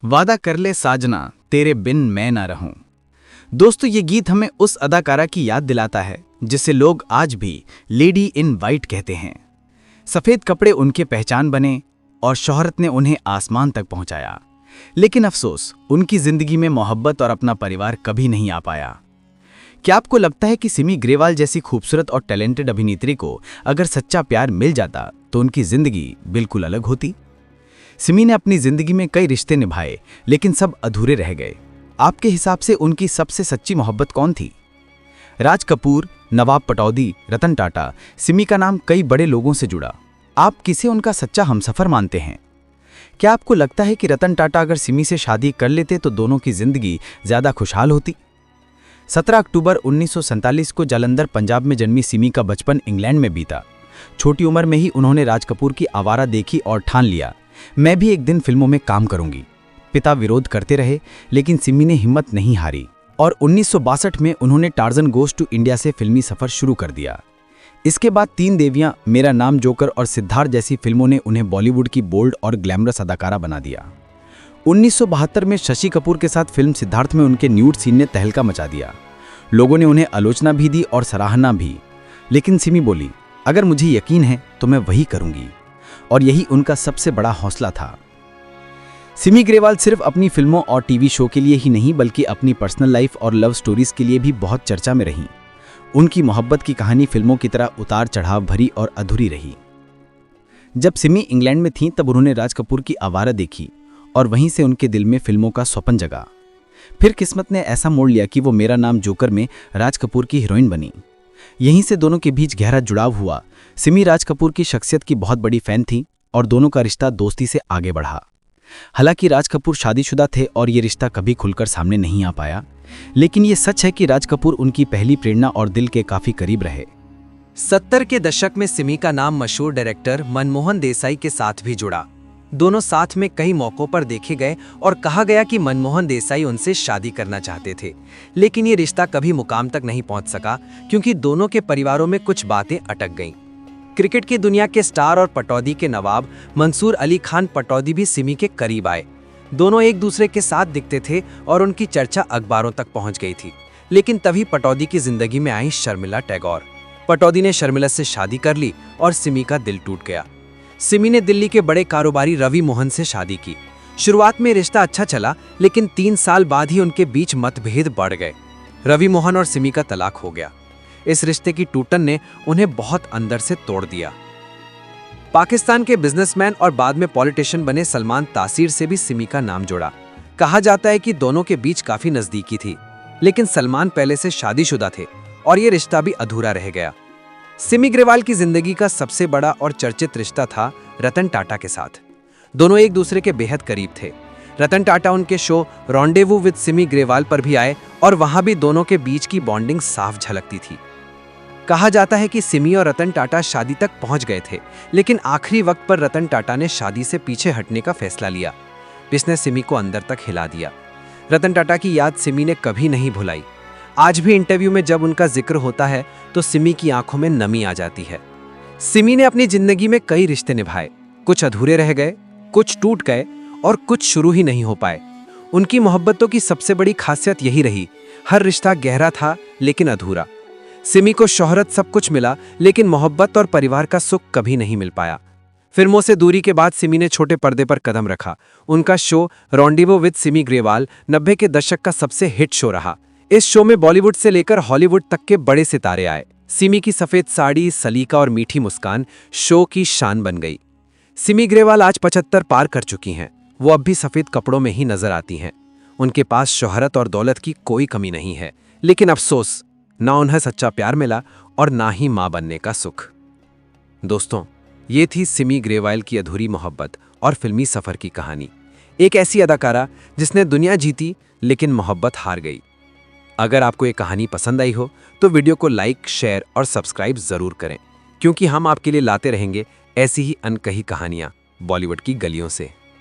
वादा कर ले साजना तेरे बिन मैं ना रहूं। दोस्तों, ये गीत हमें उस अदाकारा की याद दिलाता है जिसे लोग आज भी लेडी इन वाइट कहते हैं। सफेद कपड़े उनके पहचान बने और शोहरत ने उन्हें आसमान तक पहुंचाया। लेकिन अफसोस, उनकी जिंदगी में मोहब्बत और अपना परिवार कभी नहीं आ पाया। क्या आपको लगता है कि सिमी ग्रेवाल जैसी खूबसूरत और टैलेंटेड अभिनेत्री को अगर सच्चा प्यार मिल जाता तो उनकी जिंदगी बिल्कुल अलग होती? सिमी ने अपनी जिंदगी में कई रिश्ते निभाए, लेकिन सब अधूरे रह गए। आपके हिसाब से उनकी सबसे सच्ची मोहब्बत कौन थी? राज कपूर, नवाब पटौदी, रतन टाटा, सिमी का नाम कई बड़े लोगों से जुड़ा। आप किसे उनका सच्चा हमसफर मानते हैं? क्या आपको लगता है कि रतन टाटा अगर सिमी से शादी कर लेते तो दोनों की जिंदगी ज्यादा खुशहाल होती? 17 अक्टूबर 1947 को जालंधर, पंजाब में जन्मी सिमी का बचपन इंग्लैंड में बीता। छोटी उम्र में ही उन्होंने राज कपूर की आवारा देखी और ठान लिया, मैं भी एक दिन फिल्मों में काम करूंगी। पिता विरोध करते रहे, लेकिन सिमी ने हिम्मत नहीं हारी और 1962 में उन्होंने टार्जन गोज़ टू इंडिया से फिल्मी सफर शुरू कर दिया। इसके बाद तीन देवियां, मेरा नाम जोकर और सिद्धार्थ जैसी फिल्मों ने उन्हें बॉलीवुड की बोल्ड और ग्लैमरस अदाकारा बना दिया। 1972 में शशि कपूर के साथ फिल्म सिद्धार्थ में उनके न्यूड सीन ने तहलका मचा दिया। लोगों ने उन्हें आलोचना भी दी और सराहना भी, लेकिन सिमी बोली, अगर मुझे यकीन है तो मैं वही करूंगी, और यही उनका सबसे बड़ा हौसला था। सिमी ग्रेवाल सिर्फ अपनी फिल्मों और टीवी शो के लिए ही नहीं, बल्कि अपनी पर्सनल लाइफ और लव स्टोरीज के लिए भी बहुत चर्चा में रहीं। उनकी मोहब्बत की कहानी फिल्मों की तरह उतार चढ़ाव भरी और अधूरी रही। जब सिमी इंग्लैंड में थीं तब उन्होंने राज कपूर की आवारा देखी और वहीं से उनके दिल में फिल्मों का स्वप्न जगा। फिर किस्मत ने ऐसा मोड़ लिया कि वो मेरा नाम जोकर में राज कपूर की हीरोइन बनी। यहीं से दोनों के बीच गहरा जुड़ाव हुआ। सिमी राज कपूर की शख्सियत की बहुत बड़ी फैन थी और दोनों का रिश्ता दोस्ती से आगे बढ़ा। हालांकि राज कपूर शादीशुदा थे और ये रिश्ता कभी खुलकर सामने नहीं आ पाया, लेकिन ये सच है कि राज कपूर उनकी पहली प्रेरणा और दिल के काफी करीब रहे। 70 के दशक में सिमी का नाम मशहूर डायरेक्टर मनमोहन देसाई के साथ भी जुड़ा। दोनों साथ में कई मौकों पर देखे गए और कहा गया कि मनमोहन देसाई उनसे शादी करना चाहते थे, लेकिन ये रिश्ता कभी मुकाम तक नहीं पहुंच सका क्योंकि दोनों के परिवारों में कुछ बातें अटक गईं। क्रिकेट की दुनिया के स्टार और पटौदी के नवाब मंसूर अली खान पटौदी भी सिमी के करीब आए। दोनों एक दूसरे के साथ दिखते थे और उनकी चर्चा अखबारों तक पहुंच गई थी। लेकिन तभी पटौदी की जिंदगी में आई शर्मिला टैगोर। पटौदी ने शर्मिला से शादी कर ली और सिमी का दिल टूट गया। सिमी ने दिल्ली के बड़े कारोबारी रवि मोहन से शादी की। शुरुआत में रिश्ता अच्छा चला, लेकिन 3 साल बाद ही उनके बीच मतभेद बढ़ गए। रवि मोहन और सिमी का तलाक हो गया। इस रिश्ते की टूटन ने उन्हें बहुत अंदर से तोड़ दिया। पाकिस्तान के बिजनेसमैन और बाद में पॉलिटिशियन बने सलमान तासीर से भी सिमी का नाम जुड़ा। कहा जाता है कि दोनों के बीच काफी नजदीकी थी, लेकिन सलमान पहले से शादीशुदा थे और ये रिश्ता भी अधूरा रह गया। सिमी ग्रेवाल की जिंदगी का सबसे बड़ा और चर्चित रिश्ता था रतन टाटा के साथ। दोनों एक दूसरे के बेहद करीब थे। रतन टाटा उनके show rendezvous with Simi Grewal पर भी आए और वहां भी दोनों के बीच की बॉन्डिंग साफ झलकती थी। कहा जाता है कि सिमी और रतन टाटा शादी तक पहुंच गए थे, लेकिन आखिरी वक्त पर रतन टाटा ने शादी से पीछे हटने का फैसला लिया, जिसने सिमी को अंदर तक हिला दिया। रतन टाटा की याद सिमी ने कभी नहीं भुलाई। आज भी इंटरव्यू में जब उनका जिक्र होता है तो सिमी की आंखों में नमी आ जाती है। सिमी ने अपनी जिंदगी में कई रिश्ते निभाए, कुछ अधूरे रह गए, कुछ टूट गए और कुछ शुरू ही नहीं हो पाए। उनकी मोहब्बतों की सबसे बड़ी खासियत यही रही, हर रिश्ता गहरा था लेकिन अधूरा। सिमी को शोहरत सब कुछ मिला, लेकिन मोहब्बत और परिवार का सुख कभी नहीं मिल पाया। फिल्मों से दूरी के बाद सिमी ने छोटे पर्दे पर कदम रखा। उनका show rendezvous with Simi Grewal 90 के दशक का सबसे हिट शो रहा। इस शो में बॉलीवुड से लेकर हॉलीवुड तक के बड़े सितारे आए। सिमी की सफेद साड़ी, सलीका और मीठी मुस्कान शो की शान बन गई। सिमी ग्रेवाल आज 75 पार कर चुकी हैं। वो अब भी सफेद कपड़ों में ही नजर आती हैं। उनके पास शोहरत और दौलत की कोई कमी नहीं है, लेकिन अफसोस, ना उन्हें सच्चा प्यार मिला और ना ही मां बनने का सुख। दोस्तों, ये थी सिमी ग्रेवाल की अधूरी मोहब्बत और फिल्मी सफर की कहानी। एक ऐसी अदाकारा जिसने दुनिया जीती लेकिन मोहब्बत हार गई। अगर आपको ये कहानी पसंद आई हो तो वीडियो को लाइक, शेयर और सब्सक्राइब जरूर करें, क्योंकि हम आपके लिए लाते रहेंगे ऐसी ही अनकही कहानियां बॉलीवुड की गलियों से।